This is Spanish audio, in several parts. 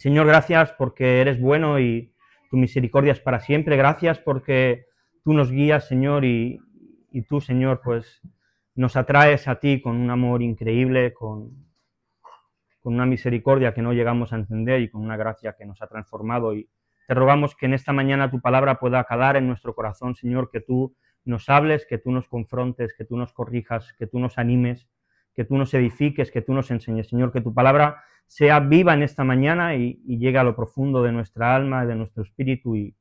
Señor, gracias porque eres bueno y tu misericordia es para siempre. Gracias porque tú nos guías, Señor, y tú, Señor, pues nos atraes a ti con un amor increíble, con una misericordia que no llegamos a entender y con una gracia que nos ha transformado. Y te rogamos que en esta mañana tu palabra pueda calar en nuestro corazón, Señor, que tú nos hables, que tú nos confrontes, que tú nos corrijas, que tú nos animes, que tú nos edifiques, que tú nos enseñes, Señor, que tu palabra sea viva en esta mañana y llegue a lo profundo de nuestra alma, de nuestro espíritu y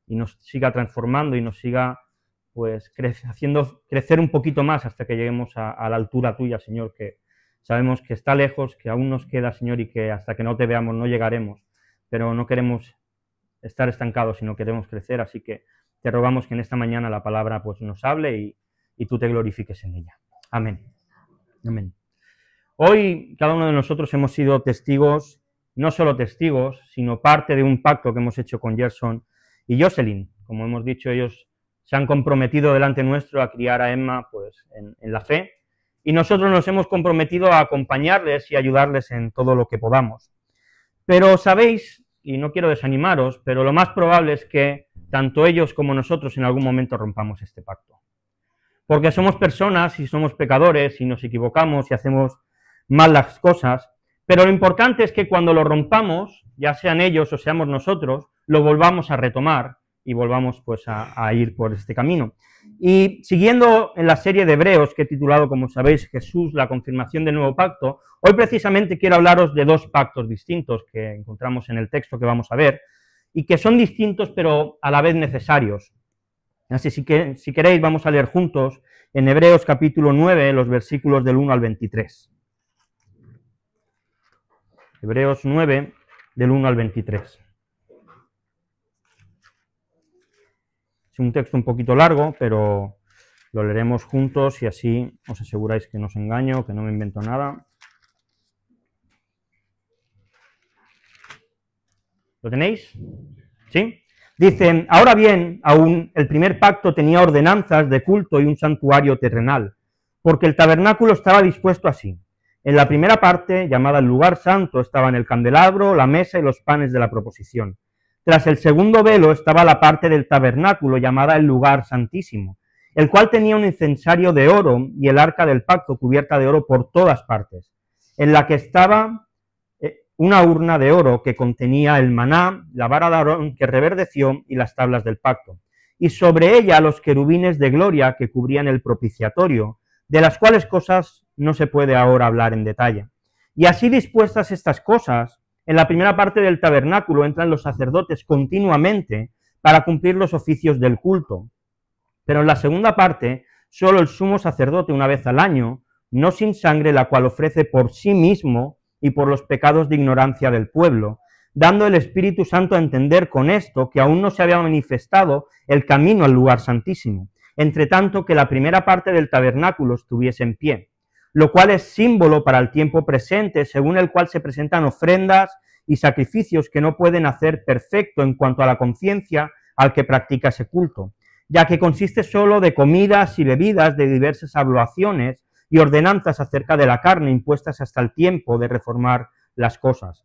nos siga transformando y nos siga pues haciendo crecer un poquito más hasta que lleguemos a la altura tuya, Señor, que sabemos que está lejos, que aún nos queda, Señor, y que hasta que no te veamos no llegaremos, pero no queremos estar estancados, sino queremos crecer, así que te rogamos que en esta mañana la palabra pues nos hable y tú te glorifiques en ella. Amén. Amén. Hoy cada uno de nosotros hemos sido testigos, no solo testigos, sino parte de un pacto que hemos hecho con Gerson y Jocelyn. Como hemos dicho, ellos se han comprometido delante nuestro a criar a Emma pues, en la fe, y nosotros nos hemos comprometido a acompañarles y ayudarles en todo lo que podamos. Pero sabéis, y no quiero desanimaros, pero lo más probable es que tanto ellos como nosotros en algún momento rompamos este pacto. Porque somos personas y somos pecadores y nos equivocamos y hacemos mal las cosas, pero lo importante es que cuando lo rompamos, ya sean ellos o seamos nosotros, lo volvamos a retomar y volvamos pues a ir por este camino. Y siguiendo en la serie de Hebreos que he titulado, como sabéis, Jesús, la confirmación del nuevo pacto, hoy precisamente quiero hablaros de dos pactos distintos que encontramos en el texto que vamos a ver, y que son distintos pero a la vez necesarios. Así que si queréis vamos a leer juntos en Hebreos capítulo 9, los versículos del 1 al 23. Hebreos 9, del 1 al 23. Es un texto un poquito largo, pero lo leeremos juntos y así os aseguráis que no os engaño, que no me invento nada. ¿Lo tenéis? ¿Sí? Dicen, ahora bien, aún el primer pacto tenía ordenanzas de culto y un santuario terrenal, porque el tabernáculo estaba dispuesto así. En la primera parte, llamada el lugar santo, estaban el candelabro, la mesa y los panes de la proposición. Tras el segundo velo estaba la parte del tabernáculo, llamada el lugar santísimo, el cual tenía un incensario de oro y el arca del pacto cubierta de oro por todas partes, en la que estaba una urna de oro que contenía el maná, la vara de Aarón que reverdeció y las tablas del pacto, y sobre ella los querubines de gloria que cubrían el propiciatorio, de las cuales cosas no se puede ahora hablar en detalle. Y así dispuestas estas cosas, en la primera parte del tabernáculo entran los sacerdotes continuamente para cumplir los oficios del culto, pero en la segunda parte, solo el sumo sacerdote una vez al año, no sin sangre, la cual ofrece por sí mismo y por los pecados de ignorancia del pueblo, dando el Espíritu Santo a entender con esto que aún no se había manifestado el camino al lugar santísimo, entre tanto que la primera parte del tabernáculo estuviese en pie, lo cual es símbolo para el tiempo presente, según el cual se presentan ofrendas y sacrificios que no pueden hacer perfecto en cuanto a la conciencia al que practica ese culto, ya que consiste solo de comidas y bebidas de diversas abluciones y ordenanzas acerca de la carne impuestas hasta el tiempo de reformar las cosas.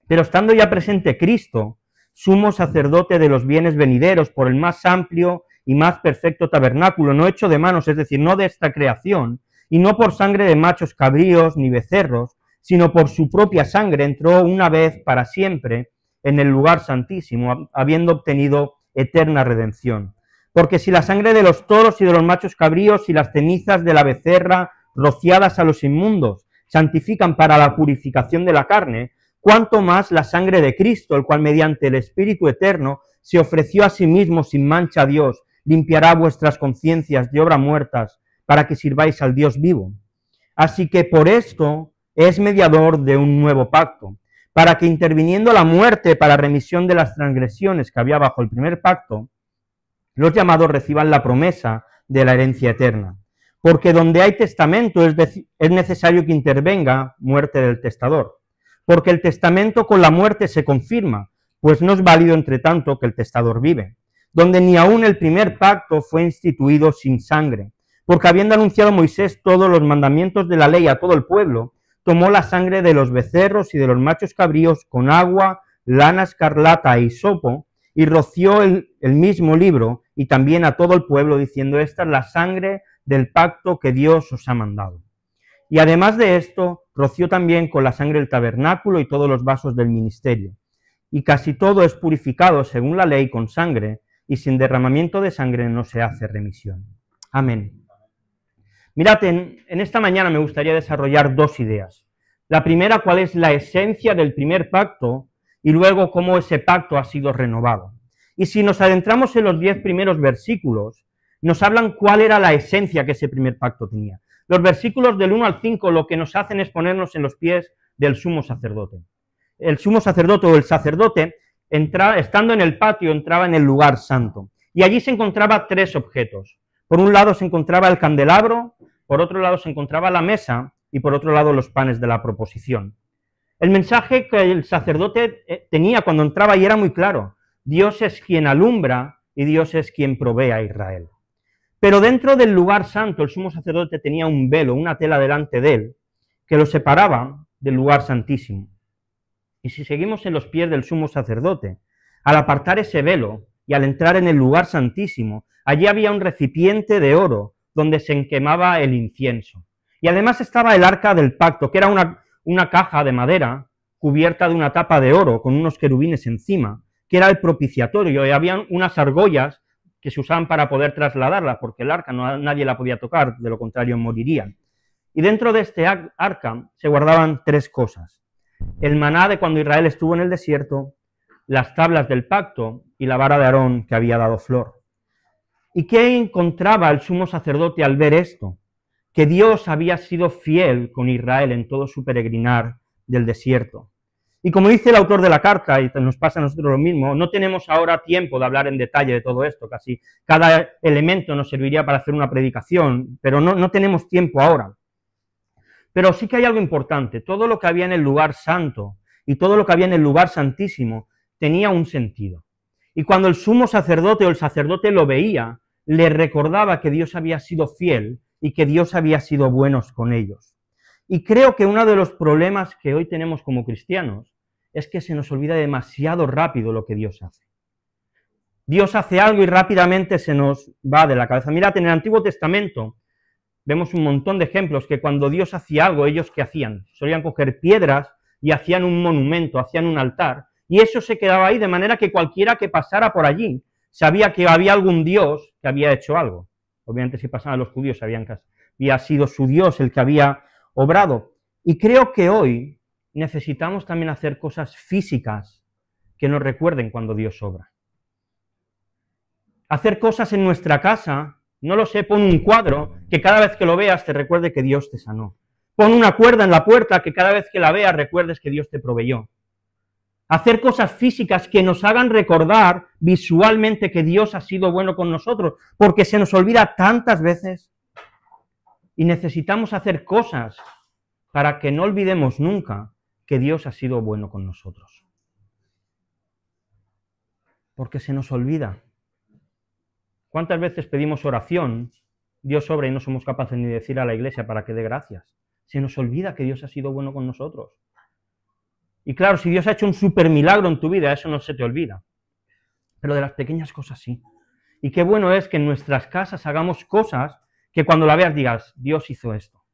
Pero estando ya presente Cristo, sumo sacerdote de los bienes venideros, por el más amplio y más perfecto tabernáculo, no hecho de manos, es decir, no de esta creación, y no por sangre de machos cabríos ni becerros, sino por su propia sangre, entró una vez para siempre en el lugar santísimo, habiendo obtenido eterna redención. Porque si la sangre de los toros y de los machos cabríos y las cenizas de la becerra rociadas a los inmundos santifican para la purificación de la carne, cuánto más la sangre de Cristo, el cual mediante el Espíritu eterno se ofreció a sí mismo sin mancha a Dios, limpiará vuestras conciencias de obras muertas para que sirváis al Dios vivo. Así que por esto es mediador de un nuevo pacto, para que interviniendo la muerte para remisión de las transgresiones que había bajo el primer pacto, los llamados reciban la promesa de la herencia eterna. Porque donde hay testamento es necesario que intervenga muerte del testador. Porque el testamento con la muerte se confirma, pues no es válido entre tanto que el testador vive. Donde ni aun el primer pacto fue instituido sin sangre. Porque habiendo anunciado Moisés todos los mandamientos de la ley a todo el pueblo, tomó la sangre de los becerros y de los machos cabríos con agua, lana escarlata e hisopo, y roció el mismo libro y también a todo el pueblo, diciendo: esta es la sangre del pacto que Dios os ha mandado. Y además de esto, roció también con la sangre el tabernáculo y todos los vasos del ministerio. Y casi todo es purificado según la ley con sangre, y sin derramamiento de sangre no se hace remisión. Amén. Mirad, en esta mañana me gustaría desarrollar dos ideas. La primera, cuál es la esencia del primer pacto, y luego cómo ese pacto ha sido renovado. Y si nos adentramos en los 10 primeros versículos, nos hablan cuál era la esencia que ese primer pacto tenía. Los versículos del 1 al 5 lo que nos hacen es ponernos en los pies del sumo sacerdote. El sumo sacerdote o el sacerdote, estando en el patio, entraba en el lugar santo. Y allí se encontraba 3 objetos. Por un lado se encontraba el candelabro, por otro lado se encontraba la mesa y por otro lado los panes de la proposición. El mensaje que el sacerdote tenía cuando entraba y era muy claro: Dios es quien alumbra y Dios es quien provee a Israel. Pero dentro del lugar santo el sumo sacerdote tenía un velo, una tela delante de él, que lo separaba del lugar santísimo. Y si seguimos en los pies del sumo sacerdote, al apartar ese velo y al entrar en el lugar santísimo, allí había un recipiente de oro donde se quemaba el incienso. Y además estaba el arca del pacto, que era una caja de madera cubierta de una tapa de oro con unos querubines encima, que era el propiciatorio, y había unas argollas que se usaban para poder trasladarla, porque el arca nadie la podía tocar, de lo contrario morirían. Y dentro de este arca se guardaban 3 cosas: el maná de cuando Israel estuvo en el desierto, las tablas del pacto y la vara de Aarón que había dado flor. ¿Y qué encontraba el sumo sacerdote al ver esto? Que Dios había sido fiel con Israel en todo su peregrinar del desierto. Y como dice el autor de la carta, y nos pasa a nosotros lo mismo, no tenemos ahora tiempo de hablar en detalle de todo esto, casi cada elemento nos serviría para hacer una predicación, pero no tenemos tiempo ahora. Pero sí que hay algo importante: todo lo que había en el lugar santo y todo lo que había en el lugar santísimo tenía un sentido. Y cuando el sumo sacerdote o el sacerdote lo veía, le recordaba que Dios había sido fiel y que Dios había sido bueno con ellos. Y creo que uno de los problemas que hoy tenemos como cristianos es que se nos olvida demasiado rápido lo que Dios hace. Dios hace algo y rápidamente se nos va de la cabeza. Mirad, en el Antiguo Testamento vemos un montón de ejemplos que cuando Dios hacía algo, ¿ellos qué hacían? Solían coger piedras y hacían un monumento, hacían un altar, y eso se quedaba ahí, de manera que cualquiera que pasara por allí sabía que había algún Dios que había hecho algo. Obviamente si pasaban los judíos sabían que había sido su Dios el que había obrado. Y creo que hoy necesitamos también hacer cosas físicas que nos recuerden cuando Dios obra. Hacer cosas en nuestra casa, no lo sé, pon un cuadro que cada vez que lo veas te recuerde que Dios te sanó. Pon una cuerda en la puerta que cada vez que la veas recuerdes que Dios te proveyó. Hacer cosas físicas que nos hagan recordar visualmente que Dios ha sido bueno con nosotros, porque se nos olvida tantas veces. Y necesitamos hacer cosas para que no olvidemos nunca que Dios ha sido bueno con nosotros. Porque se nos olvida. ¿Cuántas veces pedimos oración, Dios obra y no somos capaces ni de decir a la iglesia para que dé gracias? Se nos olvida que Dios ha sido bueno con nosotros. Y claro, si Dios ha hecho un super milagro en tu vida, eso no se te olvida. Pero de las pequeñas cosas sí. Y qué bueno es que en nuestras casas hagamos cosas que cuando la veas digas: Dios hizo esto.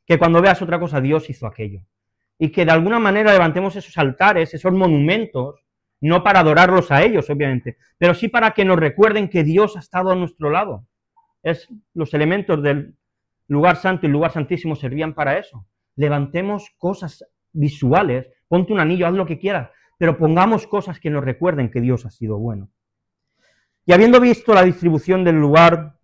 Que cuando veas otra cosa, Dios hizo aquello. Y que de alguna manera levantemos esos altares, esos monumentos, no para adorarlos a ellos, obviamente, pero sí para que nos recuerden que Dios ha estado a nuestro lado. Los elementos del lugar santo y lugar santísimo servían para eso. Levantemos cosas visuales, ponte un anillo, haz lo que quieras, pero pongamos cosas que nos recuerden que Dios ha sido bueno. Y habiendo visto la distribución del lugar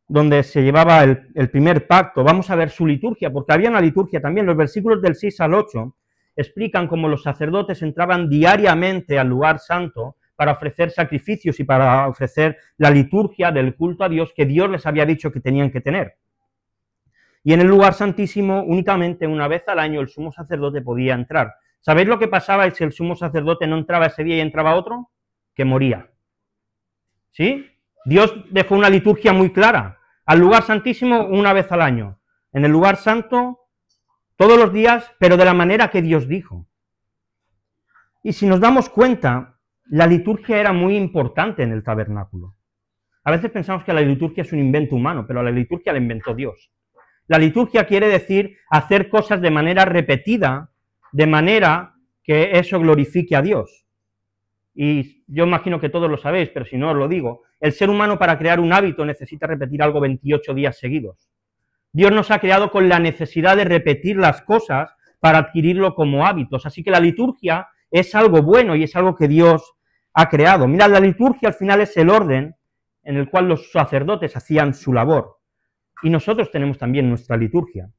donde se llevaba el primer pacto, vamos a ver su liturgia, porque había una liturgia también. Los versículos del 6 al 8 explican cómo los sacerdotes entraban diariamente al lugar santo para ofrecer sacrificios y para ofrecer la liturgia del culto a Dios que Dios les había dicho que tenían que tener. Y en el lugar santísimo, únicamente una vez al año el sumo sacerdote podía entrar. ¿Sabéis lo que pasaba si el sumo sacerdote no entraba ese día y entraba otro? Que moría. ¿Sí? Dios dejó una liturgia muy clara. Al lugar santísimo una vez al año. En el lugar santo todos los días, pero de la manera que Dios dijo. Y si nos damos cuenta, la liturgia era muy importante en el tabernáculo. A veces pensamos que la liturgia es un invento humano, pero la liturgia la inventó Dios. La liturgia quiere decir hacer cosas de manera repetida, de manera que eso glorifique a Dios. Y yo imagino que todos lo sabéis, pero si no os lo digo, el ser humano para crear un hábito necesita repetir algo 28 días seguidos. Dios nos ha creado con la necesidad de repetir las cosas para adquirirlo como hábitos. Así que la liturgia es algo bueno y es algo que Dios ha creado. Mirad, la liturgia al final es el orden en el cual los sacerdotes hacían su labor. Y nosotros tenemos también nuestra liturgia.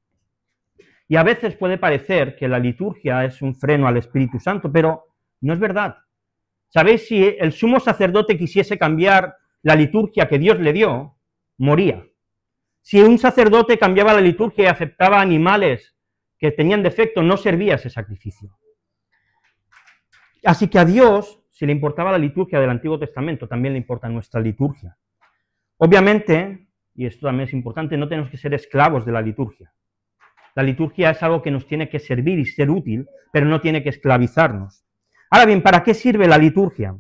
Y a veces puede parecer que la liturgia es un freno al Espíritu Santo, pero no es verdad. ¿Sabéis? Si el sumo sacerdote quisiese cambiar la liturgia que Dios le dio, moría. Si un sacerdote cambiaba la liturgia y aceptaba animales que tenían defecto, no servía ese sacrificio. Así que a Dios, si le importaba la liturgia del Antiguo Testamento, también le importa nuestra liturgia. Obviamente, y esto también es importante, no tenemos que ser esclavos de la liturgia. La liturgia es algo que nos tiene que servir y ser útil, pero no tiene que esclavizarnos. Ahora bien, ¿para qué sirve la liturgia?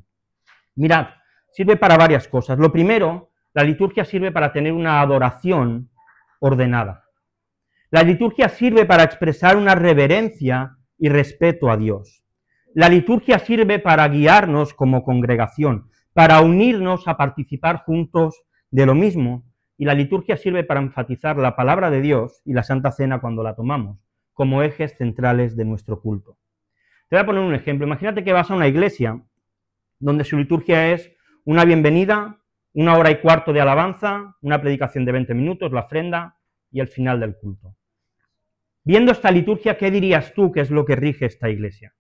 Mirad, sirve para varias cosas. Lo primero, la liturgia sirve para tener una adoración ordenada. La liturgia sirve para expresar una reverencia y respeto a Dios. La liturgia sirve para guiarnos como congregación, para unirnos a participar juntos de lo mismo. Y la liturgia sirve para enfatizar la palabra de Dios y la Santa Cena cuando la tomamos, como ejes centrales de nuestro culto. Te voy a poner un ejemplo. Imagínate que vas a una iglesia donde su liturgia es una bienvenida, 1 hora y cuarto de alabanza, una predicación de 20 minutos, la ofrenda y el final del culto. Viendo esta liturgia, ¿qué dirías tú que es lo que rige esta iglesia?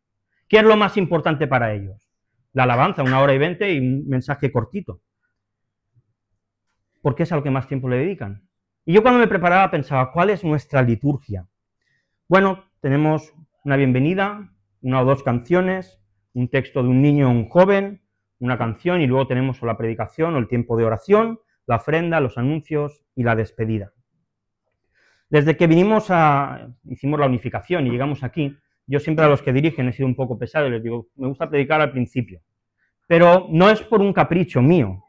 ¿Qué es lo más importante para ellos? La alabanza, 1 hora y 20 y un mensaje cortito. Porque es a lo que más tiempo le dedican. Y yo cuando me preparaba pensaba, ¿cuál es nuestra liturgia? Bueno, tenemos una bienvenida, 1 o 2 canciones, un texto de un niño o un joven, una canción y luego tenemos o la predicación o el tiempo de oración, la ofrenda, los anuncios y la despedida. Desde que hicimos la unificación y llegamos aquí, yo siempre a los que dirigen he sido un poco pesado y les digo, me gusta predicar al principio. Pero no es por un capricho mío,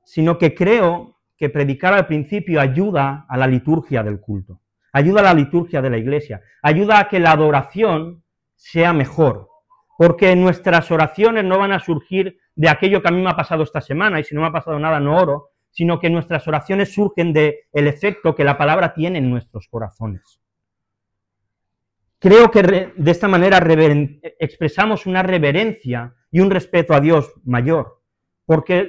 sino que creo que predicar al principio ayuda a la liturgia del culto, ayuda a la liturgia de la iglesia, ayuda a que la adoración sea mejor, porque nuestras oraciones no van a surgir de aquello que a mí me ha pasado esta semana, y si no me ha pasado nada no oro, sino que nuestras oraciones surgen del efecto que la palabra tiene en nuestros corazones. Creo que de esta manera expresamos una reverencia y un respeto a Dios mayor, porque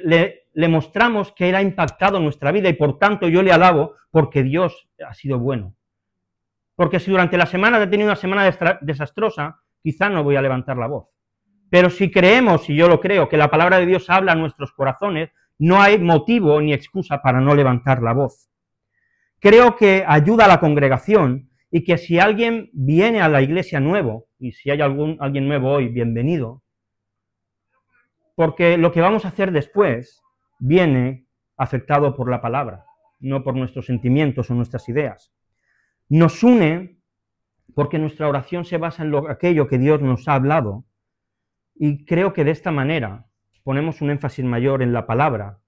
le mostramos que Él ha impactado nuestra vida y por tanto yo le alabo porque Dios ha sido bueno. Porque si durante la semana he tenido una semana desastrosa, quizá no voy a levantar la voz. Pero si creemos, y yo lo creo, que la palabra de Dios habla a nuestros corazones, no hay motivo ni excusa para no levantar la voz. Creo que ayuda a la congregación y que si alguien viene a la iglesia nuevo, y si hay alguien nuevo hoy, bienvenido, porque lo que vamos a hacer después viene afectado por la palabra, no por nuestros sentimientos o nuestras ideas. Nos une porque nuestra oración se basa en aquello que Dios nos ha hablado y creo que de esta manera ponemos un énfasis mayor en la palabra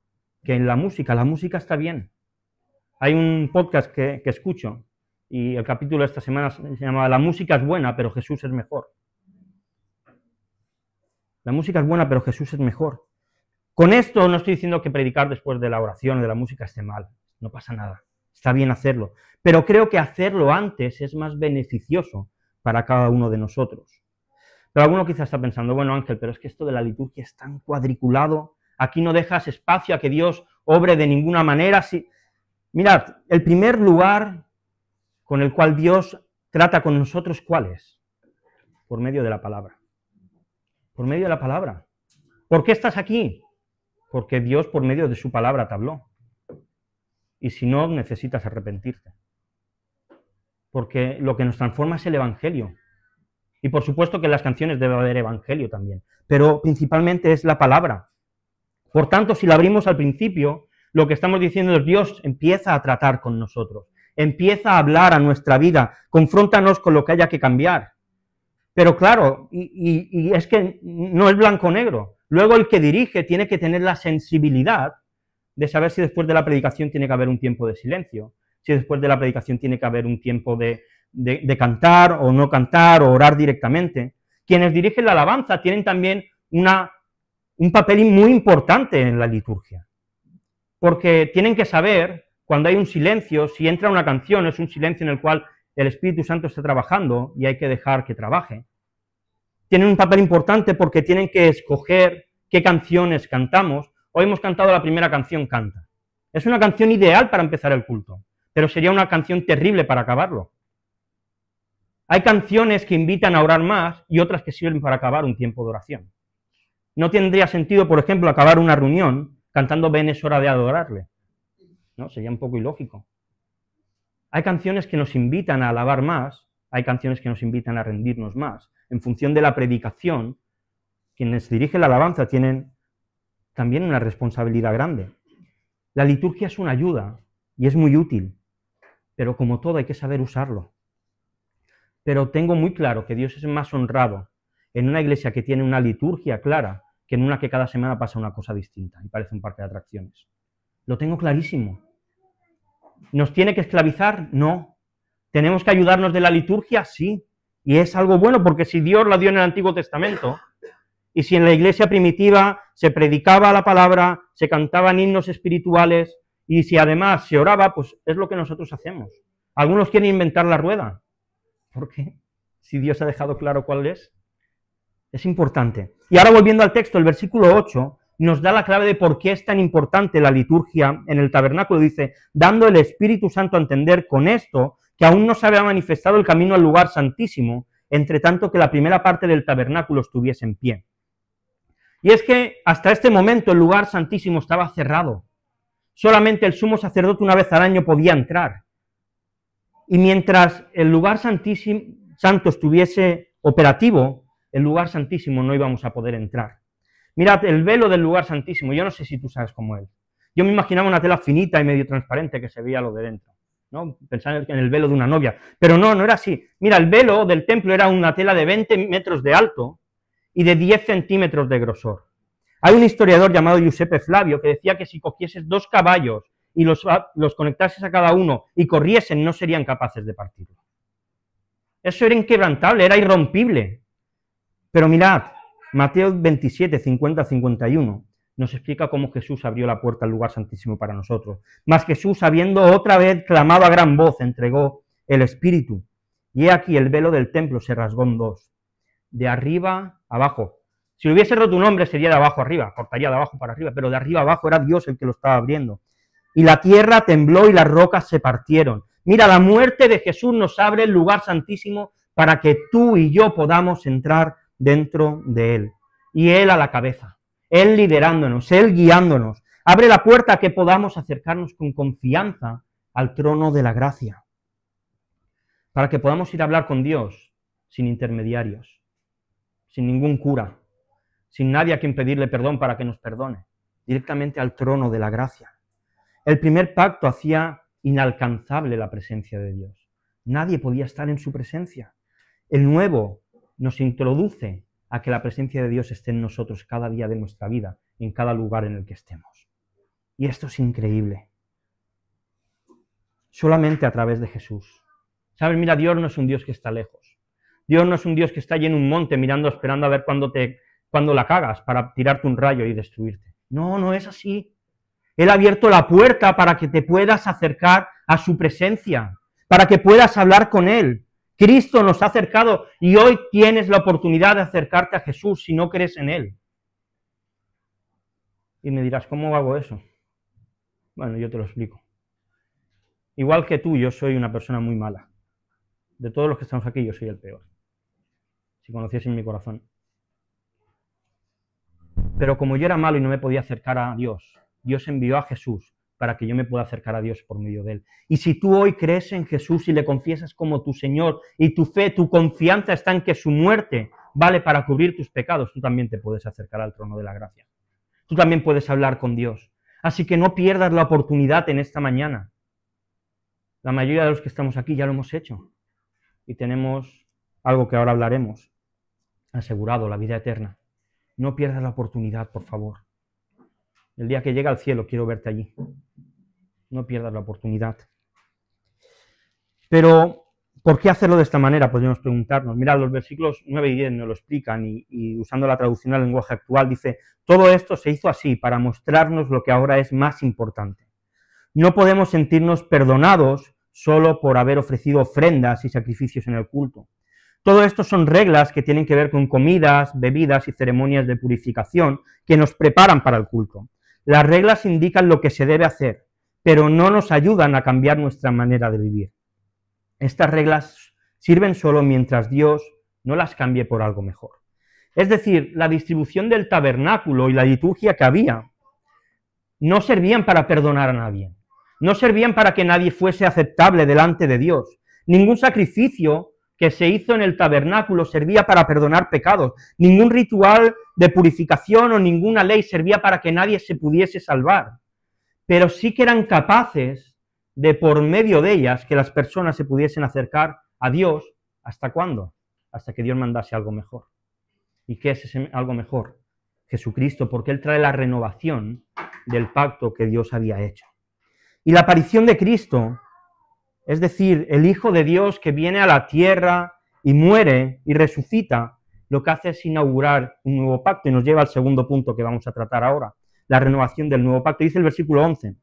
que en la música. La música está bien. Hay un podcast que escucho y el capítulo de esta semana se llama La música es buena, pero Jesús es mejor. La música es buena, pero Jesús es mejor. Con esto no estoy diciendo que predicar después de la oración o de la música esté mal, no pasa nada, está bien hacerlo, pero creo que hacerlo antes es más beneficioso para cada uno de nosotros. Pero alguno quizás está pensando, bueno Ángel, pero es que esto de la liturgia es tan cuadriculado, aquí no dejas espacio a que Dios obre de ninguna manera. Mirad, el primer lugar con el cual Dios trata con nosotros, ¿cuál es? Por medio de la palabra. Por medio de la palabra. ¿Por qué estás aquí? Porque Dios por medio de su palabra te habló. Y si no, necesitas arrepentirte. Porque lo que nos transforma es el Evangelio. Y por supuesto que en las canciones debe haber Evangelio también. Pero principalmente es la palabra. Por tanto, si la abrimos al principio, lo que estamos diciendo es Dios empieza a tratar con nosotros. empieza a hablar a nuestra vida, confróntanos con lo que haya que cambiar. Pero claro, y es que no es blanco-negro. Luego el que dirige tiene que tener la sensibilidad de saber si después de la predicación tiene que haber un tiempo de silencio, si después de la predicación tiene que haber un tiempo de cantar o no cantar o orar directamente. Quienes dirigen la alabanza tienen también un papel muy importante en la liturgia, porque tienen que saber cuando hay un silencio, si entra una canción, es un silencio en el cual el Espíritu Santo está trabajando y hay que dejar que trabaje. Tienen un papel importante porque tienen que escoger qué canciones cantamos. Hoy hemos cantado la primera canción, Canta. Es una canción ideal para empezar el culto, pero sería una canción terrible para acabarlo. Hay canciones que invitan a orar más y otras que sirven para acabar un tiempo de oración. No tendría sentido, por ejemplo, acabar una reunión cantando Ven, es hora de adorarle. ¿No? Sería un poco ilógico. Hay canciones que nos invitan a alabar más, hay canciones que nos invitan a rendirnos más. En función de la predicación, quienes dirigen la alabanza tienen también una responsabilidad grande. La liturgia es una ayuda y es muy útil, pero como todo hay que saber usarlo. Pero tengo muy claro que Dios es más honrado en una iglesia que tiene una liturgia clara que en una que cada semana pasa una cosa distinta y parece un parque de atracciones. Lo tengo clarísimo. ¿Nos tiene que esclavizar? No. ¿Tenemos que ayudarnos de la liturgia? Sí. Y es algo bueno porque si Dios la dio en el Antiguo Testamento y si en la iglesia primitiva se predicaba la palabra, se cantaban himnos espirituales y si además se oraba, pues es lo que nosotros hacemos. Algunos quieren inventar la rueda. ¿Por qué? Si Dios ha dejado claro cuál es. Es importante. Y ahora volviendo al texto, el versículo 8 nos da la clave de por qué es tan importante la liturgia en el tabernáculo. Dice, dando el Espíritu Santo a entender con esto que aún no se había manifestado el camino al lugar santísimo, entre tanto que la primera parte del tabernáculo estuviese en pie. Y es que hasta este momento el lugar santísimo estaba cerrado. Solamente el sumo sacerdote una vez al año podía entrar. Y mientras el lugar santo estuviese operativo, el lugar santísimo no íbamos a poder entrar. Mirad, el velo del lugar santísimo, yo no sé si tú sabes cómo es. Yo me imaginaba una tela finita y medio transparente que se veía lo de dentro, ¿no? Pensaba en el velo de una novia, pero no era así. Mira, el velo del templo era una tela de 20 metros de alto y de 10 centímetros de grosor. Hay un historiador llamado Giuseppe Flavio que decía que si cogieses 2 caballos y los conectases a cada uno y corriesen, no serían capaces de partirlo. Eso era inquebrantable, era irrompible. Pero mirad, Mateo 27, 50-51 nos explica cómo Jesús abrió la puerta al lugar santísimo para nosotros. Mas Jesús, habiendo otra vez clamado a gran voz, entregó el Espíritu. Y he aquí el velo del templo se rasgó en 2, de arriba a abajo. Si lo hubiese roto un hombre sería de abajo a arriba, cortaría de abajo para arriba, pero de arriba a abajo era Dios el que lo estaba abriendo. Y la tierra tembló y las rocas se partieron. Mira, la muerte de Jesús nos abre el lugar santísimo para que tú y yo podamos entrar dentro de él. Y él a la cabeza, él liderándonos, él guiándonos. Abre la puerta a que podamos acercarnos con confianza al trono de la gracia. Para que podamos ir a hablar con Dios sin intermediarios, sin ningún cura, sin nadie a quien pedirle perdón para que nos perdone, directamente al trono de la gracia. El primer pacto hacía inalcanzable la presencia de Dios. Nadie podía estar en su presencia. El nuevo nos introduce a que la presencia de Dios esté en nosotros cada día de nuestra vida, en cada lugar en el que estemos. Y esto es increíble. Solamente a través de Jesús. ¿Sabes? Mira, Dios no es un Dios que está lejos. Dios no es un Dios que está allí en un monte mirando, esperando a ver cuándo la cagas para tirarte un rayo y destruirte. No, no es así. Él ha abierto la puerta para que te puedas acercar a su presencia, para que puedas hablar con Él. Cristo nos ha acercado y hoy tienes la oportunidad de acercarte a Jesús si no crees en Él. Y me dirás, ¿cómo hago eso? Bueno, yo te lo explico. Igual que tú, yo soy una persona muy mala. De todos los que estamos aquí, yo soy el peor. Si conociesen mi corazón. Pero como yo era malo y no me podía acercar a Dios, Dios envió a Jesús para que yo me pueda acercar a Dios por medio de Él. Y si tú hoy crees en Jesús y le confiesas como tu Señor, y tu fe, tu confianza está en que su muerte vale para cubrir tus pecados, tú también te puedes acercar al trono de la gracia. Tú también puedes hablar con Dios. Así que no pierdas la oportunidad en esta mañana. La mayoría de los que estamos aquí ya lo hemos hecho y tenemos algo que ahora hablaremos, asegurado, la vida eterna. No pierdas la oportunidad, por favor. El día que llegue al cielo quiero verte allí. No pierdas la oportunidad. Pero, ¿por qué hacerlo de esta manera? Podríamos preguntarnos. Mirad, los versículos 9 y 10 nos lo explican y usando la traducción al lenguaje actual dice, todo esto se hizo así para mostrarnos lo que ahora es más importante. No podemos sentirnos perdonados solo por haber ofrecido ofrendas y sacrificios en el culto. Todo esto son reglas que tienen que ver con comidas, bebidas y ceremonias de purificación que nos preparan para el culto. Las reglas indican lo que se debe hacer, pero no nos ayudan a cambiar nuestra manera de vivir. Estas reglas sirven solo mientras Dios no las cambie por algo mejor. Es decir, la distribución del tabernáculo y la liturgia que había no servían para perdonar a nadie, no servían para que nadie fuese aceptable delante de Dios. Ningún sacrificio que se hizo en el tabernáculo servía para perdonar pecados, ningún ritual de purificación o ninguna ley servía para que nadie se pudiese salvar, pero sí que eran capaces de por medio de ellas que las personas se pudiesen acercar a Dios. ¿Hasta cuándo? Hasta que Dios mandase algo mejor. ¿Y qué es ese algo mejor? Jesucristo, porque Él trae la renovación del pacto que Dios había hecho. Y la aparición de Cristo, es decir, el Hijo de Dios que viene a la tierra y muere y resucita, lo que hace es inaugurar un nuevo pacto y nos lleva al segundo punto que vamos a tratar ahora, la renovación del nuevo pacto. Dice el versículo 11,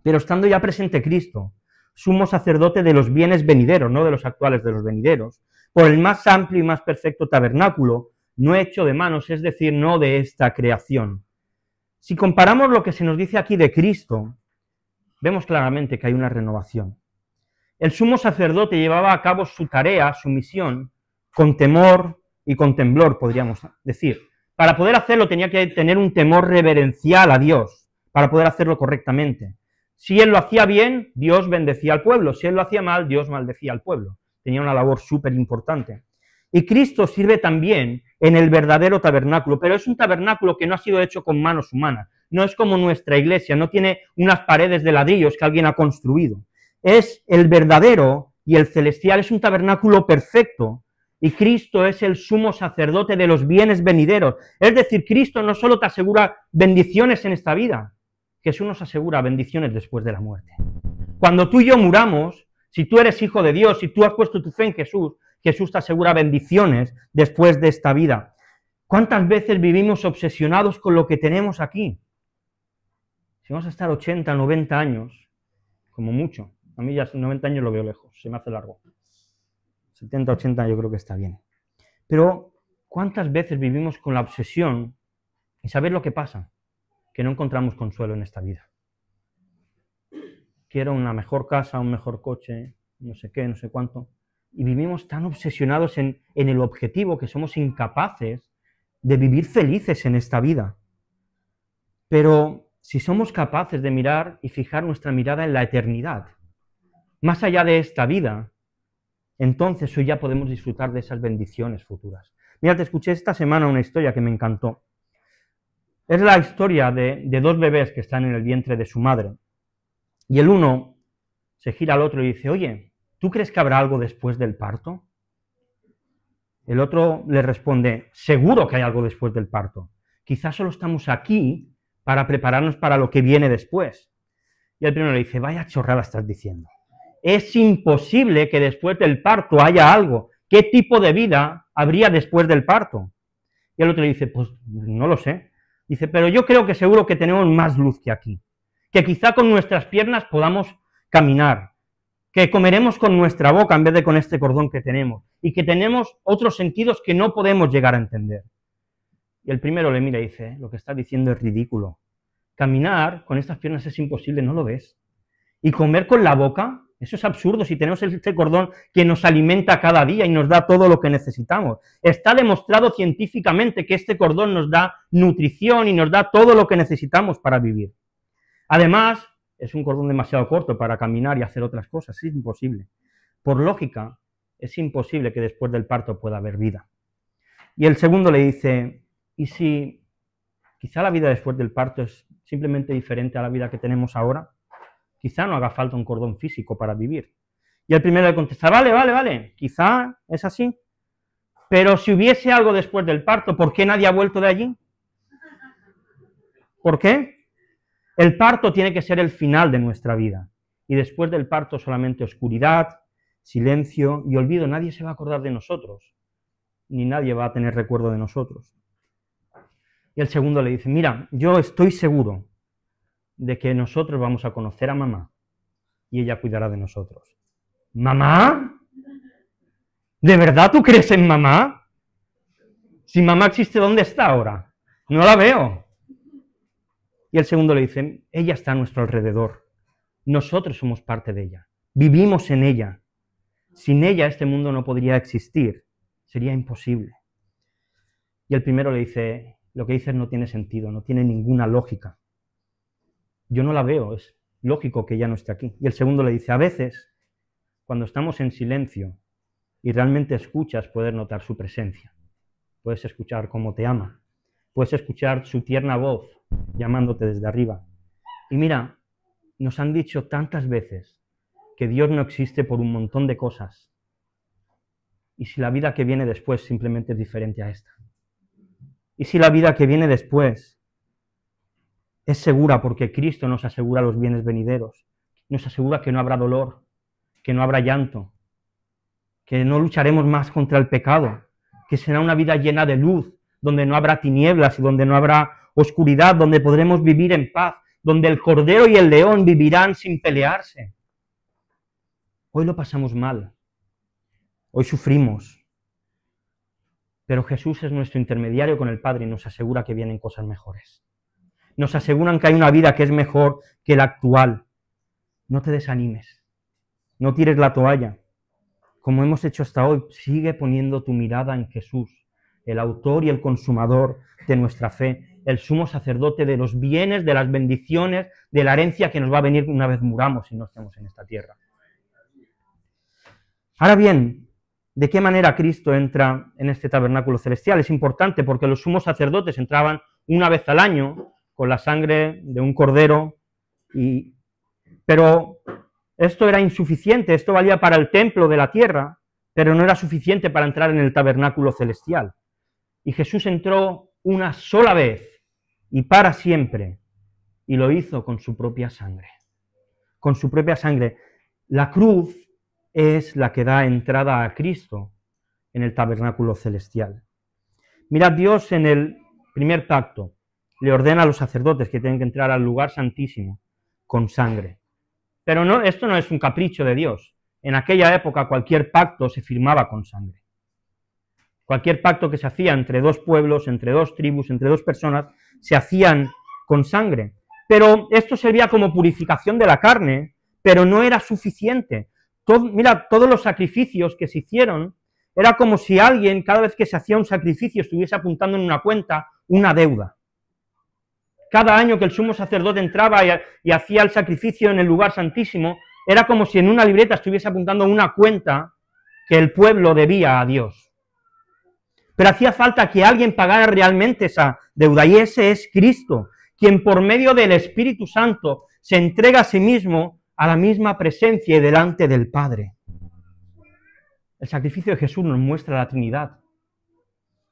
pero estando ya presente Cristo, sumo sacerdote de los bienes venideros, no de los actuales, de los venideros, por el más amplio y más perfecto tabernáculo, no hecho de manos, es decir, no de esta creación. Si comparamos lo que se nos dice aquí de Cristo, vemos claramente que hay una renovación. El sumo sacerdote llevaba a cabo su tarea, su misión, con temor y con temblor, podríamos decir. Para poder hacerlo tenía que tener un temor reverencial a Dios, para poder hacerlo correctamente. Si él lo hacía bien, Dios bendecía al pueblo. Si él lo hacía mal, Dios maldecía al pueblo. Tenía una labor súper importante. Y Cristo sirve también en el verdadero tabernáculo, pero es un tabernáculo que no ha sido hecho con manos humanas. No es como nuestra iglesia, no tiene unas paredes de ladrillos que alguien ha construido. Es el verdadero y el celestial, es un tabernáculo perfecto. Y Cristo es el sumo sacerdote de los bienes venideros. Es decir, Cristo no solo te asegura bendiciones en esta vida, Jesús nos asegura bendiciones después de la muerte. Cuando tú y yo muramos, si tú eres hijo de Dios, si tú has puesto tu fe en Jesús, Jesús te asegura bendiciones después de esta vida. ¿Cuántas veces vivimos obsesionados con lo que tenemos aquí? Si vamos a estar 80, 90 años, como mucho, a mí ya 90 años lo veo lejos, se me hace largo. 70, 80 yo creo que está bien. Pero, ¿cuántas veces vivimos con la obsesión y saber lo que pasa? Que no encontramos consuelo en esta vida. Quiero una mejor casa, un mejor coche, no sé qué, no sé cuánto. Y vivimos tan obsesionados en el objetivo que somos incapaces de vivir felices en esta vida. Pero si somos capaces de mirar y fijar nuestra mirada en la eternidad, más allá de esta vida, entonces hoy ya podemos disfrutar de esas bendiciones futuras. Mira, te escuché esta semana una historia que me encantó. Es la historia de dos bebés que están en el vientre de su madre. Y el uno se gira al otro y dice, oye, ¿tú crees que habrá algo después del parto? El otro le responde, seguro que hay algo después del parto. Quizás solo estamos aquí para prepararnos para lo que viene después. Y el primero le dice, vaya chorrada estás diciendo. Es imposible que después del parto haya algo. ¿Qué tipo de vida habría después del parto? Y el otro le dice, pues no lo sé. Dice, pero yo creo que seguro que tenemos más luz que aquí. Que quizá con nuestras piernas podamos caminar. Que comeremos con nuestra boca en vez de con este cordón que tenemos. Y que tenemos otros sentidos que no podemos llegar a entender. Y el primero le mira y dice, lo que estás diciendo es ridículo. Caminar con estas piernas es imposible, ¿no lo ves? Y comer con la boca, eso es absurdo si tenemos este cordón que nos alimenta cada día y nos da todo lo que necesitamos. Está demostrado científicamente que este cordón nos da nutrición y nos da todo lo que necesitamos para vivir. Además, es un cordón demasiado corto para caminar y hacer otras cosas, es imposible. Por lógica, es imposible que después del parto pueda haber vida. Y el segundo le dice, ¿y si quizá la vida después del parto es simplemente diferente a la vida que tenemos ahora? quizá no haga falta un cordón físico para vivir. Y el primero le contesta, vale, quizá es así, pero si hubiese algo después del parto, ¿por qué nadie ha vuelto de allí? ¿Por qué? El parto tiene que ser el final de nuestra vida, y después del parto solamente oscuridad, silencio y olvido. Nadie se va a acordar de nosotros, ni nadie va a tener recuerdo de nosotros. Y el segundo le dice, mira, yo estoy seguro de que nosotros vamos a conocer a mamá, y ella cuidará de nosotros. ¿Mamá? ¿De verdad tú crees en mamá? Si mamá existe, ¿dónde está ahora? No la veo. Y el segundo le dice, ella está a nuestro alrededor. Nosotros somos parte de ella. Vivimos en ella. Sin ella este mundo no podría existir. Sería imposible. Y el primero le dice, lo que dices no tiene sentido, no tiene ninguna lógica. Yo no la veo, es lógico que ella no esté aquí. Y el segundo le dice, a veces, cuando estamos en silencio y realmente escuchas, puedes notar su presencia. Puedes escuchar cómo te ama. Puedes escuchar su tierna voz llamándote desde arriba. Y mira, nos han dicho tantas veces que Dios no existe por un montón de cosas. ¿Y si la vida que viene después simplemente es diferente a esta? ¿Y si la vida que viene después es segura porque Cristo nos asegura los bienes venideros? Nos asegura que no habrá dolor, que no habrá llanto, que no lucharemos más contra el pecado, que será una vida llena de luz, donde no habrá tinieblas y donde no habrá oscuridad, donde podremos vivir en paz, donde el cordero y el león vivirán sin pelearse. Hoy lo pasamos mal, hoy sufrimos, pero Jesús es nuestro intermediario con el Padre y nos asegura que vienen cosas mejores. Nos aseguran que hay una vida que es mejor que la actual. No te desanimes, no tires la toalla. Como hemos hecho hasta hoy, sigue poniendo tu mirada en Jesús, el autor y el consumador de nuestra fe, el sumo sacerdote de los bienes, de las bendiciones, de la herencia que nos va a venir una vez muramos y no estemos en esta tierra. Ahora bien, ¿de qué manera Cristo entra en este tabernáculo celestial? Es importante porque los sumos sacerdotes entraban una vez al año con la sangre de un cordero, pero esto era insuficiente, esto valía para el templo de la tierra, pero no era suficiente para entrar en el tabernáculo celestial. Y Jesús entró una sola vez y para siempre, y lo hizo con su propia sangre. Con su propia sangre. La cruz es la que da entrada a Cristo en el tabernáculo celestial. Mirad, Dios en el primer pacto le ordena a los sacerdotes que tienen que entrar al lugar santísimo con sangre. Pero no, esto no es un capricho de Dios. En aquella época cualquier pacto se firmaba con sangre. Cualquier pacto que se hacía entre dos pueblos, entre dos tribus, entre dos personas, se hacían con sangre. Pero esto servía como purificación de la carne, pero no era suficiente. Mira, todos los sacrificios que se hicieron, era como si alguien, cada vez que se hacía un sacrificio, estuviese apuntando en una cuenta una deuda. Cada año que el sumo sacerdote entraba y hacía el sacrificio en el lugar santísimo, era como si en una libreta estuviese apuntando una cuenta que el pueblo debía a Dios. Pero hacía falta que alguien pagara realmente esa deuda, y ese es Cristo, quien por medio del Espíritu Santo se entrega a sí mismo a la misma presencia y delante del Padre. El sacrificio de Jesús nos muestra la Trinidad.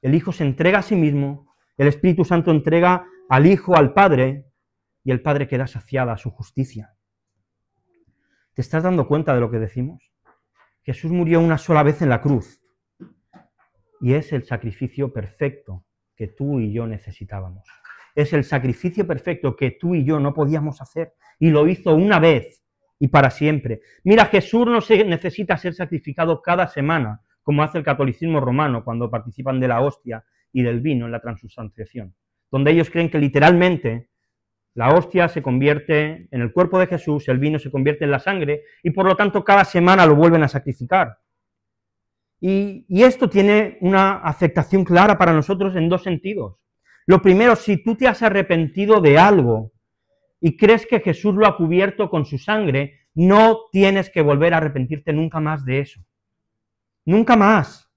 El Hijo se entrega a sí mismo, el Espíritu Santo entrega al Hijo al Padre, y el Padre queda saciada a su justicia. ¿Te estás dando cuenta de lo que decimos? Jesús murió una sola vez en la cruz, y es el sacrificio perfecto que tú y yo necesitábamos. Es el sacrificio perfecto que tú y yo no podíamos hacer, y lo hizo una vez y para siempre. Mira, Jesús no necesita ser sacrificado cada semana, como hace el catolicismo romano cuando participan de la hostia y del vino en la transubstanciación, donde ellos creen que literalmente la hostia se convierte en el cuerpo de Jesús, el vino se convierte en la sangre, y por lo tanto cada semana lo vuelven a sacrificar. Y esto tiene una afectación clara para nosotros en dos sentidos. Lo primero, si tú te has arrepentido de algo y crees que Jesús lo ha cubierto con su sangre, no tienes que volver a arrepentirte nunca más de eso. Nunca más.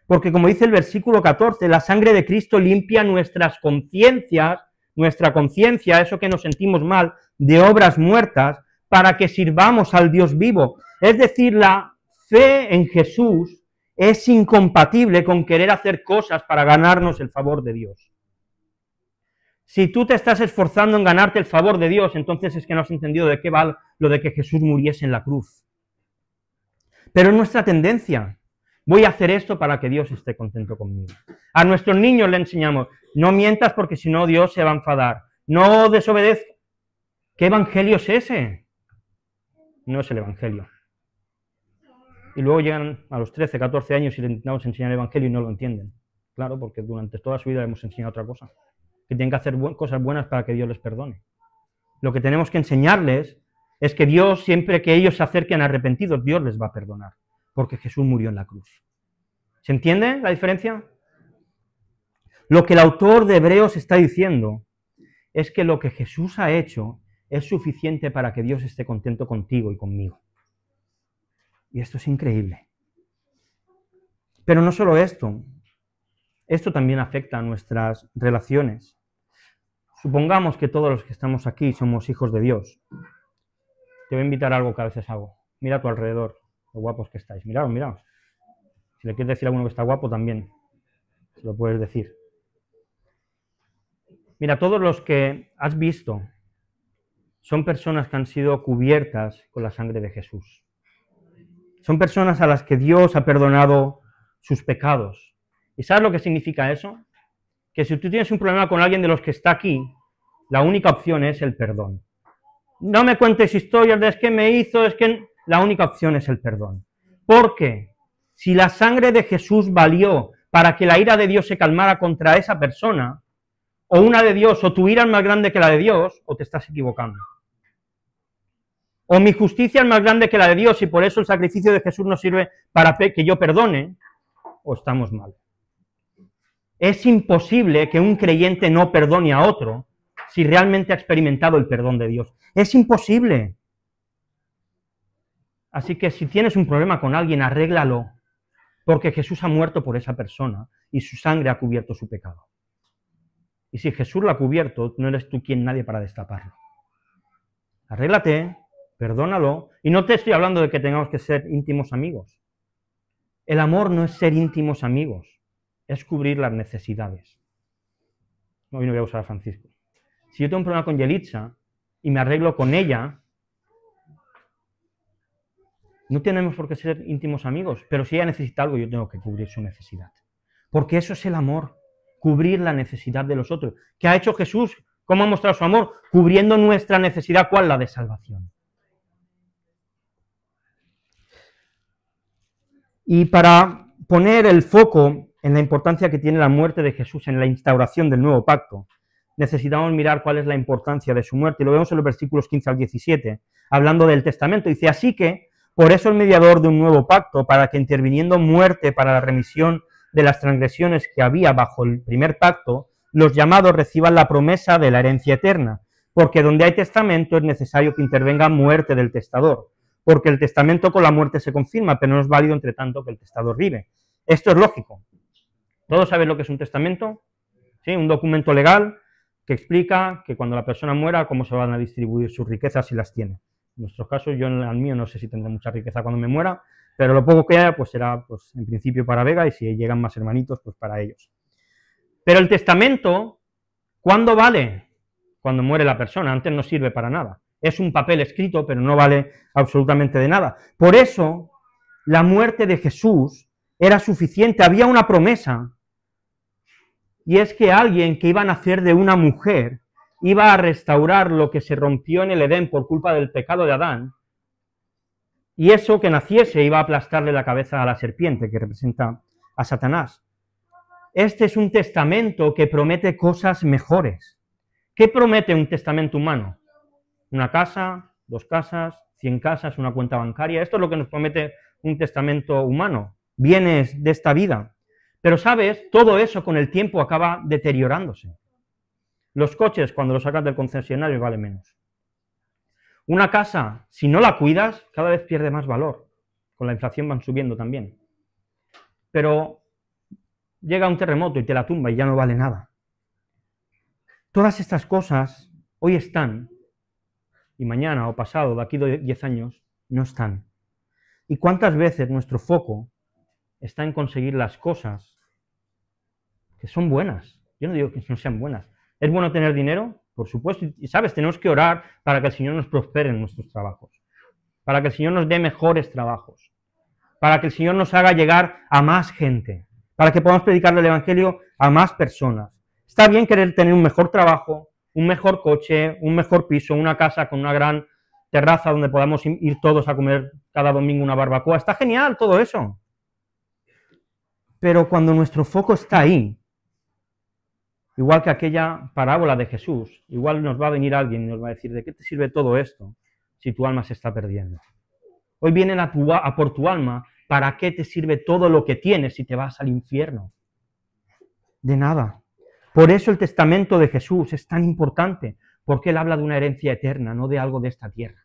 Porque como dice el versículo 14, la sangre de Cristo limpia nuestras conciencias, nuestra conciencia, eso que nos sentimos mal, de obras muertas, para que sirvamos al Dios vivo. Es decir, la fe en Jesús es incompatible con querer hacer cosas para ganarnos el favor de Dios. Si tú te estás esforzando en ganarte el favor de Dios, entonces es que no has entendido de qué va lo de que Jesús muriese en la cruz. Pero es nuestra tendencia. Voy a hacer esto para que Dios esté contento conmigo. A nuestros niños le enseñamos, no mientas porque si no Dios se va a enfadar. No desobedezcas. ¿Qué evangelio es ese? No es el evangelio. Y luego llegan a los 13, 14 años y le intentamos enseñar el evangelio y no lo entienden. Claro, porque durante toda su vida le hemos enseñado otra cosa. Que tienen que hacer cosas buenas para que Dios les perdone. Lo que tenemos que enseñarles es que Dios, siempre que ellos se acerquen arrepentidos, Dios les va a perdonar, porque Jesús murió en la cruz. ¿Se entiende la diferencia? Lo que el autor de Hebreos está diciendo es que lo que Jesús ha hecho es suficiente para que Dios esté contento contigo y conmigo. Y esto es increíble. Pero no solo esto también afecta a nuestras relaciones. Supongamos que todos los que estamos aquí somos hijos de Dios. Te voy a invitar a algo que a veces hago. Mira a tu alrededor, lo guapos que estáis. Miraos, miraos. Si le quieres decir a alguno que está guapo, también se lo puedes decir. Mira, todos los que has visto son personas que han sido cubiertas con la sangre de Jesús. Son personas a las que Dios ha perdonado sus pecados. ¿Y sabes lo que significa eso? Que si tú tienes un problema con alguien de los que está aquí, la única opción es el perdón. No me cuentes historias de es que me hizo, es que... La única opción es el perdón. Porque si la sangre de Jesús valió para que la ira de Dios se calmara contra esa persona, o una de Dios, o tu ira es más grande que la de Dios, o te estás equivocando. O mi justicia es más grande que la de Dios y por eso el sacrificio de Jesús no sirve para que yo perdone, o estamos mal. Es imposible que un creyente no perdone a otro si realmente ha experimentado el perdón de Dios. Es imposible. Así que si tienes un problema con alguien, arréglalo, porque Jesús ha muerto por esa persona y su sangre ha cubierto su pecado. Y si Jesús lo ha cubierto, no eres tú nadie para destaparlo. Arréglate, perdónalo, y no te estoy hablando de que tengamos que ser íntimos amigos. El amor no es ser íntimos amigos, es cubrir las necesidades. Hoy no voy a usar a Francisco. Si yo tengo un problema con Yelitza y me arreglo con ella, no tenemos por qué ser íntimos amigos, pero si ella necesita algo, yo tengo que cubrir su necesidad. Porque eso es el amor, cubrir la necesidad de los otros. ¿Qué ha hecho Jesús? ¿Cómo ha mostrado su amor? Cubriendo nuestra necesidad, ¿cuál? La de salvación. Y para poner el foco en la importancia que tiene la muerte de Jesús en la instauración del nuevo pacto, necesitamos mirar cuál es la importancia de su muerte. Y lo vemos en los versículos 15 al 17, hablando del testamento. Dice, así que, por eso el mediador de un nuevo pacto, para que interviniendo muerte para la remisión de las transgresiones que había bajo el primer pacto, los llamados reciban la promesa de la herencia eterna. Porque donde hay testamento es necesario que intervenga muerte del testador. Porque el testamento con la muerte se confirma, pero no es válido entre tanto que el testador vive. Esto es lógico. ¿Todos saben lo que es un testamento? ¿Sí? Un documento legal que explica que cuando la persona muera, cómo se van a distribuir sus riquezas si las tiene. En nuestro caso, yo en el mío no sé si tendré mucha riqueza cuando me muera, pero lo poco que haya, pues será pues, en principio para Vega, y si llegan más hermanitos, pues para ellos. Pero el testamento, ¿cuándo vale? Cuando muere la persona, antes no sirve para nada. Es un papel escrito, pero no vale absolutamente de nada. Por eso, la muerte de Jesús era suficiente, había una promesa, y es que alguien que iba a nacer de una mujer iba a restaurar lo que se rompió en el Edén por culpa del pecado de Adán, y eso que naciese iba a aplastarle la cabeza a la serpiente, que representa a Satanás. Este es un testamento que promete cosas mejores. ¿Qué promete un testamento humano? Una casa, 2 casas, 100 casas, una cuenta bancaria. Esto es lo que nos promete un testamento humano, bienes de esta vida. Pero, ¿sabes? Todo eso con el tiempo acaba deteriorándose. Los coches, cuando los sacas del concesionario, valen menos. Una casa, si no la cuidas, cada vez pierde más valor. Con la inflación van subiendo también. Pero llega un terremoto y te la tumba y ya no vale nada. Todas estas cosas hoy están y mañana o pasado, de aquí a 10 años, no están. ¿Y cuántas veces nuestro foco está en conseguir las cosas que son buenas? Yo no digo que no sean buenas. ¿Es bueno tener dinero? Por supuesto. Y sabes, tenemos que orar para que el Señor nos prospere en nuestros trabajos, para que el Señor nos dé mejores trabajos, para que el Señor nos haga llegar a más gente, para que podamos predicarle el Evangelio a más personas. Está bien querer tener un mejor trabajo, un mejor coche, un mejor piso, una casa con una gran terraza donde podamos ir todos a comer cada domingo una barbacoa. Está genial todo eso. Pero cuando nuestro foco está ahí, igual que aquella parábola de Jesús, igual nos va a venir alguien y nos va a decir, ¿de qué te sirve todo esto si tu alma se está perdiendo? Hoy vienen a por tu alma, ¿para qué te sirve todo lo que tienes si te vas al infierno? De nada. Por eso el testamento de Jesús es tan importante, porque él habla de una herencia eterna, no de algo de esta tierra,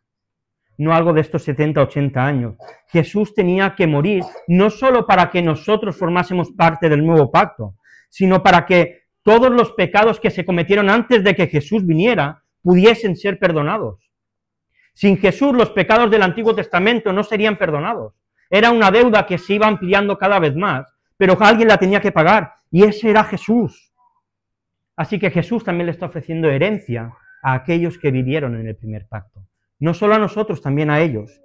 no algo de estos 70, 80 años. Jesús tenía que morir no solo para que nosotros formásemos parte del nuevo pacto, sino para que todos los pecados que se cometieron antes de que Jesús viniera pudiesen ser perdonados. Sin Jesús los pecados del Antiguo Testamento no serían perdonados. Era una deuda que se iba ampliando cada vez más, pero alguien la tenía que pagar, y ese era Jesús. Así que Jesús también le está ofreciendo herencia a aquellos que vivieron en el primer pacto. No solo a nosotros, también a ellos.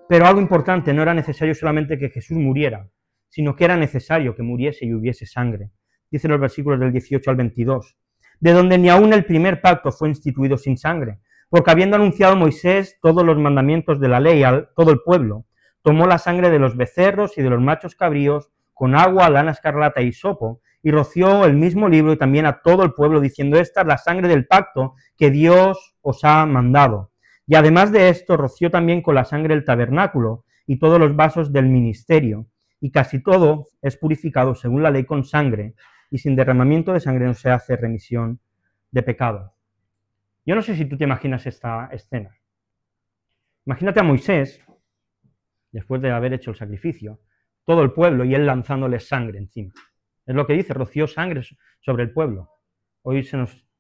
Pero algo importante, no era necesario solamente que Jesús muriera, sino que era necesario que muriese y hubiese sangre. Dicen los versículos del 18 al 22, de donde ni aún el primer pacto fue instituido sin sangre, porque habiendo anunciado Moisés todos los mandamientos de la ley a todo el pueblo, tomó la sangre de los becerros y de los machos cabríos con agua, lana escarlata y hisopo, y roció el mismo libro y también a todo el pueblo, diciendo, esta es la sangre del pacto que Dios os ha mandado. Y además de esto, roció también con la sangre el tabernáculo y todos los vasos del ministerio, y casi todo es purificado según la ley con sangre, y sin derramamiento de sangre no se hace remisión de pecado. Yo no sé si tú te imaginas esta escena. Imagínate a Moisés, después de haber hecho el sacrificio, todo el pueblo y él lanzándole sangre encima. Es lo que dice, roció sangre sobre el pueblo. Hoy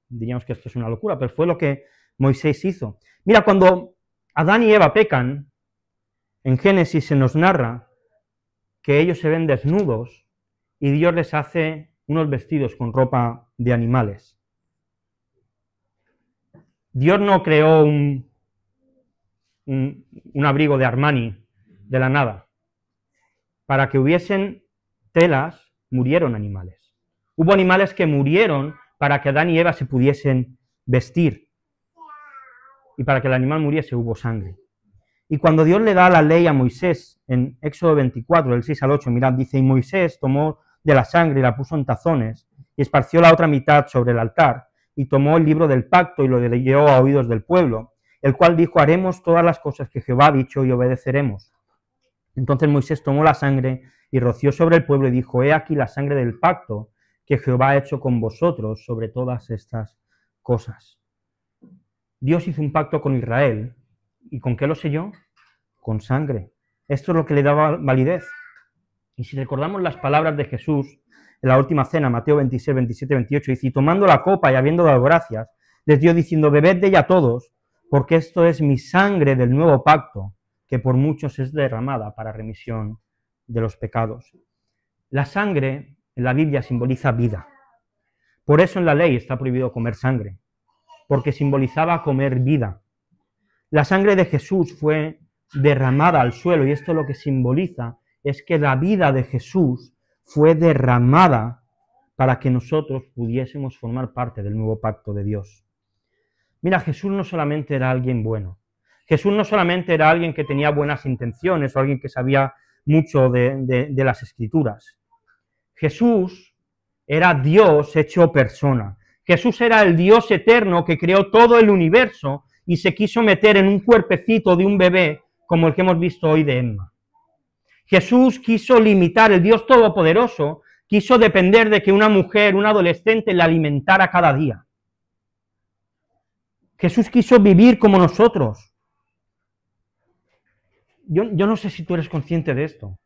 diríamos que esto es una locura, pero fue lo que Moisés hizo. Mira, cuando Adán y Eva pecan, en Génesis se nos narra que ellos se ven desnudos y Dios les hace unos vestidos con ropa de animales. Dios no creó un abrigo de Armani de la nada. Para que hubiesen telas, murieron animales. Hubo animales que murieron para que Adán y Eva se pudiesen vestir. Y para que el animal muriese hubo sangre. Y cuando Dios le da la ley a Moisés, en Éxodo 24, del 6 al 8, mirad, dice, y Moisés tomó de la sangre y la puso en tazones, y esparció la otra mitad sobre el altar, y tomó el libro del pacto y lo leyó a oídos del pueblo, el cual dijo, haremos todas las cosas que Jehová ha dicho y obedeceremos. Entonces Moisés tomó la sangre y roció sobre el pueblo y dijo, he aquí la sangre del pacto que Jehová ha hecho con vosotros sobre todas estas cosas. Dios hizo un pacto con Israel. ¿Y con qué lo selló? Con sangre. Esto es lo que le daba validez. Y si recordamos las palabras de Jesús en la última cena, Mateo 26, 27, 28, dice, y tomando la copa y habiendo dado gracias, les dio diciendo, bebed de ella todos, porque esto es mi sangre del nuevo pacto, que por muchos es derramada para remisión de los pecados. La sangre en la Biblia simboliza vida. Por eso en la ley está prohibido comer sangre, porque simbolizaba comer vida. La sangre de Jesús fue derramada al suelo y esto lo que simboliza es que la vida de Jesús fue derramada para que nosotros pudiésemos formar parte del nuevo pacto de Dios. Mira, Jesús no solamente era alguien bueno, Jesús no solamente era alguien que tenía buenas intenciones o alguien que sabía mucho de las Escrituras. Jesús era Dios hecho persona. Jesús era el Dios eterno que creó todo el universo y se quiso meter en un cuerpecito de un bebé como el que hemos visto hoy de Emma. Jesús quiso limitar, el Dios Todopoderoso quiso depender de que una mujer, un adolescente, la alimentara cada día. Jesús quiso vivir como nosotros. Yo no sé si tú eres consciente de esto.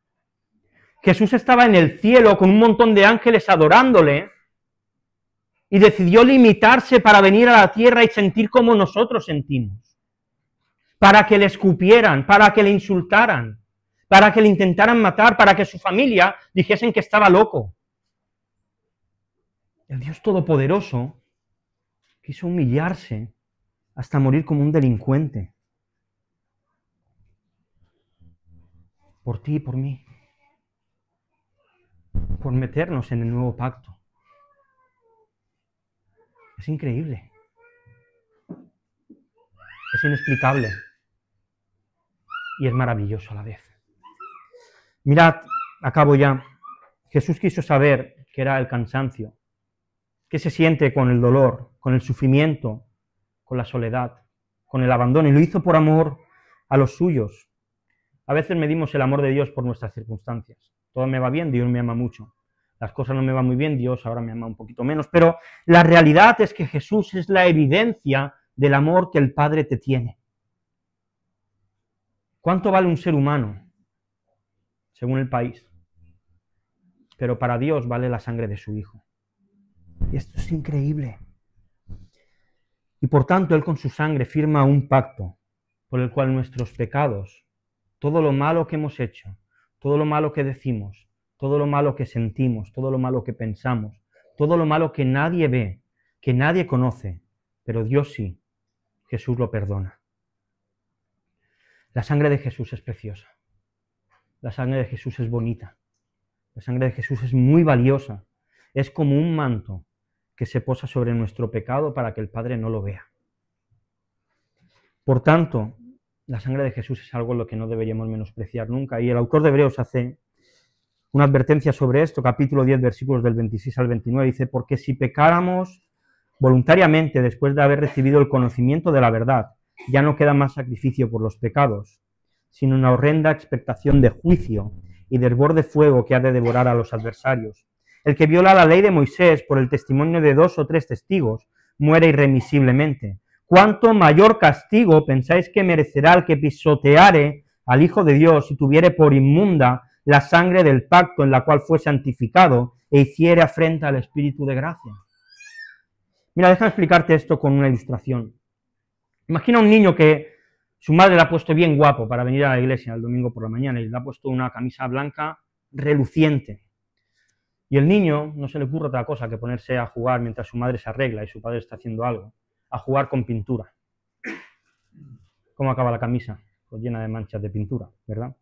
Jesús estaba en el cielo con un montón de ángeles adorándole y decidió limitarse para venir a la tierra y sentir como nosotros sentimos, para que le escupieran, para que le insultaran, para que le intentaran matar, para que su familia dijesen que estaba loco. El Dios Todopoderoso quiso humillarse hasta morir como un delincuente. Por ti y por mí. Por meternos en el nuevo pacto. Es increíble. Es inexplicable. Y es maravilloso a la vez. Mirad, acabo ya. Jesús quiso saber qué era el cansancio, qué se siente con el dolor, con el sufrimiento, con la soledad, con el abandono, y lo hizo por amor a los suyos. A veces medimos el amor de Dios por nuestras circunstancias. Todo me va bien, Dios me ama mucho. Las cosas no me van muy bien, Dios ahora me ama un poquito menos. Pero la realidad es que Jesús es la evidencia del amor que el Padre te tiene. ¿Cuánto vale un ser humano? Según el país. Pero para Dios vale la sangre de su Hijo. Y esto es increíble. Y por tanto, Él con su sangre firma un pacto por el cual nuestros pecados, todo lo malo que hemos hecho, todo lo malo que decimos, todo lo malo que sentimos, todo lo malo que pensamos, todo lo malo que nadie ve, que nadie conoce, pero Dios sí, Jesús lo perdona. La sangre de Jesús es preciosa. La sangre de Jesús es bonita. La sangre de Jesús es muy valiosa. Es como un manto que se posa sobre nuestro pecado para que el Padre no lo vea. Por tanto, la sangre de Jesús es algo en lo que no deberíamos menospreciar nunca. Y el autor de Hebreos hace una advertencia sobre esto, capítulo 10, versículos del 26 al 29, dice: porque si pecáramos voluntariamente después de haber recibido el conocimiento de la verdad, ya no queda más sacrificio por los pecados, sino una horrenda expectación de juicio y de hervor de fuego que ha de devorar a los adversarios. El que viola la ley de Moisés por el testimonio de 2 o 3 testigos muere irremisiblemente. ¿Cuánto mayor castigo pensáis que merecerá el que pisoteare al Hijo de Dios y tuviere por inmunda la sangre del pacto en la cual fue santificado e hiciere afrenta al Espíritu de gracia? Mira, déjame explicarte esto con una ilustración. Imagina un niño que su madre le ha puesto bien guapo para venir a la iglesia el domingo por la mañana y le ha puesto una camisa blanca reluciente. Y el niño no se le ocurre otra cosa que ponerse a jugar mientras su madre se arregla y su padre está haciendo algo, a jugar con pintura. ¿Cómo acaba la camisa? Pues llena de manchas de pintura, ¿verdad?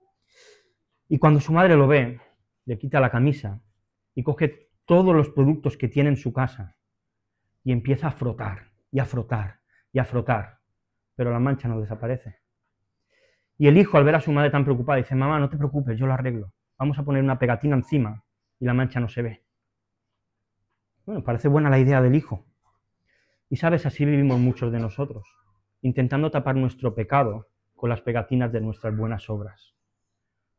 Y cuando su madre lo ve, le quita la camisa y coge todos los productos que tiene en su casa y empieza a frotar, y a frotar, y a frotar, pero la mancha no desaparece. Y el hijo, al ver a su madre tan preocupada, dice: mamá, no te preocupes, yo lo arreglo. Vamos a poner una pegatina encima y la mancha no se ve. Bueno, parece buena la idea del hijo. Y sabes, así vivimos muchos de nosotros, intentando tapar nuestro pecado con las pegatinas de nuestras buenas obras.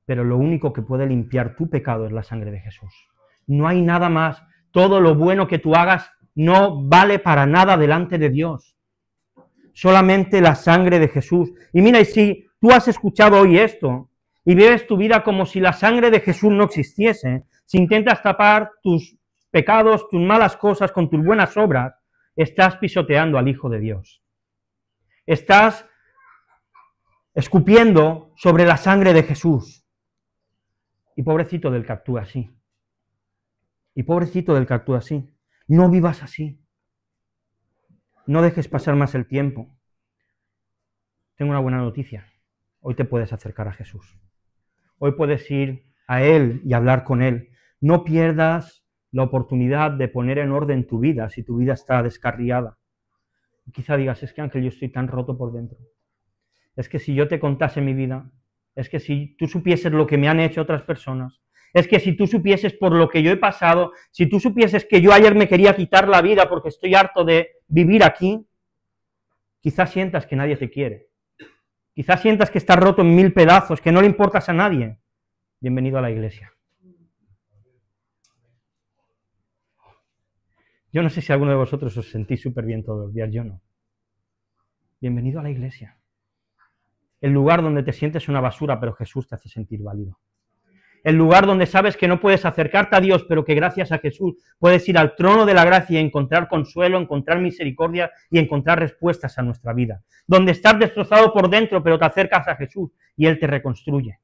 Pero lo único que puede limpiar tu pecado es la sangre de Jesús. No hay nada más. Todo lo bueno que tú hagas no vale para nada delante de Dios. Solamente la sangre de Jesús. Y mira, y si tú has escuchado hoy esto y vives tu vida como si la sangre de Jesús no existiese, si intentas tapar tus pecados, tus malas cosas con tus buenas obras, estás pisoteando al Hijo de Dios. Estás escupiendo sobre la sangre de Jesús. Y pobrecito del que actúa así. Y pobrecito del que actúa así. No vivas así. No dejes pasar más el tiempo. Tengo una buena noticia. Hoy te puedes acercar a Jesús. Hoy puedes ir a Él y hablar con Él. No pierdas la oportunidad de poner en orden tu vida si tu vida está descarriada. Quizá digas: es que Ángel, yo estoy tan roto por dentro. Es que si yo te contase mi vida, es que si tú supieses lo que me han hecho otras personas, es que si tú supieses por lo que yo he pasado, si tú supieses que yo ayer me quería quitar la vida porque estoy harto de vivir aquí, quizás sientas que nadie te quiere. Quizás sientas que estás roto en 1000 pedazos, que no le importas a nadie. Bienvenido a la iglesia. Yo no sé si alguno de vosotros os sentís súper bien todos los días, yo no. Bienvenido a la iglesia. El lugar donde te sientes una basura, pero Jesús te hace sentir válido. el lugar donde sabes que no puedes acercarte a Dios, pero que gracias a Jesús puedes ir al trono de la gracia y encontrar consuelo, encontrar misericordia y encontrar respuestas a nuestra vida. Donde estás destrozado por dentro, pero te acercas a Jesús y Él te reconstruye.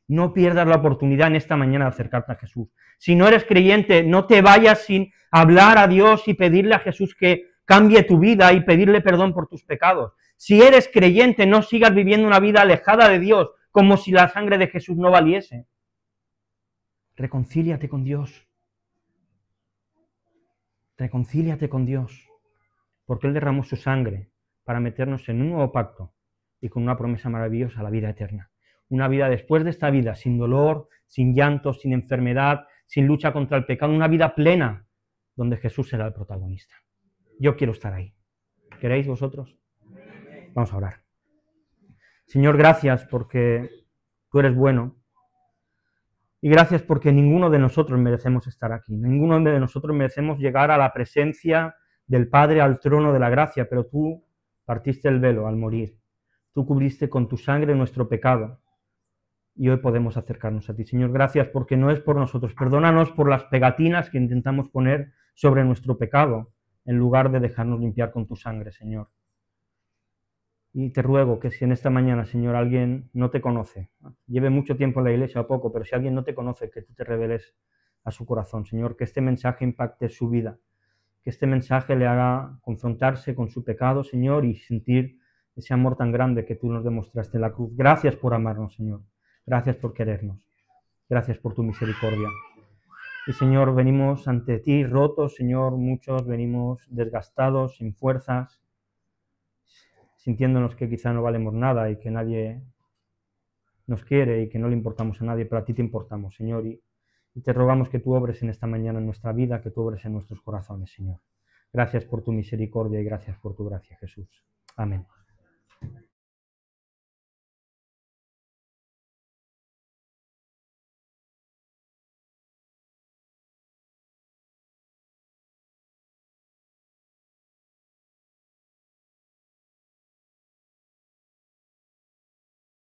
No pierdas la oportunidad en esta mañana de acercarte a Jesús. Si no eres creyente, no te vayas sin hablar a Dios y pedirle a Jesús que cambie tu vida y pedirle perdón por tus pecados. Si eres creyente, no sigas viviendo una vida alejada de Dios, como si la sangre de Jesús no valiese. Reconcíliate con Dios. Reconcíliate con Dios, porque Él derramó su sangre para meternos en un nuevo pacto y con una promesa maravillosa, la vida eterna. Una vida después de esta vida, sin dolor, sin llanto, sin enfermedad, sin lucha contra el pecado, una vida plena, donde Jesús será el protagonista. Yo quiero estar ahí. ¿Queréis vosotros? Vamos a orar. Señor, gracias porque tú eres bueno. Y gracias porque ninguno de nosotros merecemos estar aquí. Ninguno de nosotros merecemos llegar a la presencia del Padre, al trono de la gracia, pero tú partiste el velo al morir. Tú cubriste con tu sangre nuestro pecado. Y hoy podemos acercarnos a ti. Señor, gracias porque no es por nosotros. Perdónanos por las pegatinas que intentamos poner sobre nuestro pecado, en lugar de dejarnos limpiar con tu sangre, Señor. Y te ruego que si en esta mañana, Señor, alguien no te conoce, lleve mucho tiempo en la iglesia o poco, pero si alguien no te conoce, que tú te reveles a su corazón, Señor, que este mensaje impacte su vida, que este mensaje le haga confrontarse con su pecado, Señor, y sentir ese amor tan grande que tú nos demostraste en la cruz. Gracias por amarnos, Señor. Gracias por querernos. Gracias por tu misericordia. Y, Señor, venimos ante ti rotos, Señor, muchos venimos desgastados, sin fuerzas, sintiéndonos que quizá no valemos nada y que nadie nos quiere y que no le importamos a nadie, pero a ti te importamos, Señor, y te rogamos que tú obres en esta mañana en nuestra vida, que tú obres en nuestros corazones, Señor. Gracias por tu misericordia y gracias por tu gracia, Jesús. Amén.